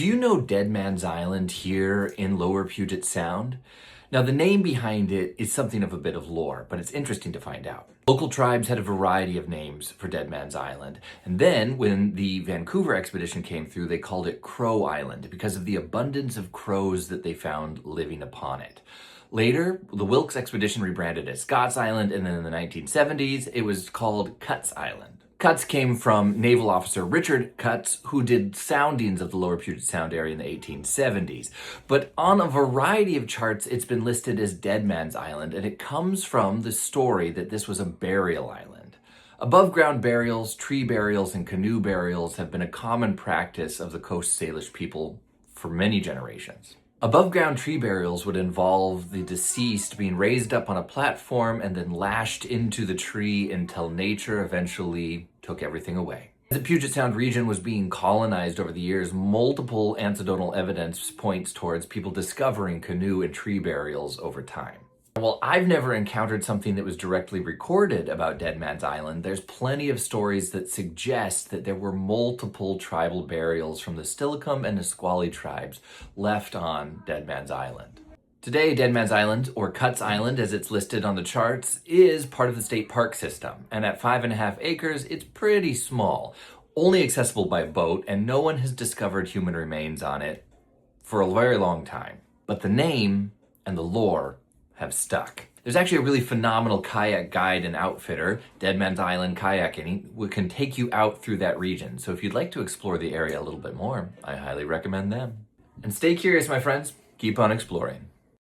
Do you know Dead Man's Island here in Lower Puget Sound? Now, the name behind it is something of a bit of lore, but it's interesting to find out. Local tribes had a variety of names for Dead Man's Island, and then when the Vancouver expedition came through, they called it Crow Island because of the abundance of crows that they found living upon it. Later, the Wilkes expedition rebranded as Scott's Island, and then in the 1970s, it was called Cutts Island. Cutts came from naval officer Richard Cutts, who did soundings of the Lower Puget Sound area in the 1870s. But on a variety of charts, it's been listed as Dead Man's Island, and it comes from the story that this was a burial island. Above ground burials, tree burials, and canoe burials have been a common practice of the Coast Salish people for many generations. Above ground tree burials would involve the deceased being raised up on a platform and then lashed into the tree until nature eventually took everything away. As the Puget Sound region was being colonized over the years, multiple anecdotal evidence points towards people discovering canoe and tree burials over time. While I've never encountered something that was directly recorded about Dead Man's Island, there's plenty of stories that suggest that there were multiple tribal burials from the Steilacoom and Nisqually tribes left on Dead Man's Island. Today, Dead Man's Island, or Cutts Island as it's listed on the charts, is part of the state park system, and at 5.5 acres, it's pretty small, only accessible by boat, and no one has discovered human remains on it for a very long time. But the name and the lore have stuck. There's actually a really phenomenal kayak guide and outfitter, Dead Man's Island Kayaking, who can take you out through that region. So if you'd like to explore the area a little bit more, I highly recommend them. And stay curious, my friends. Keep on exploring.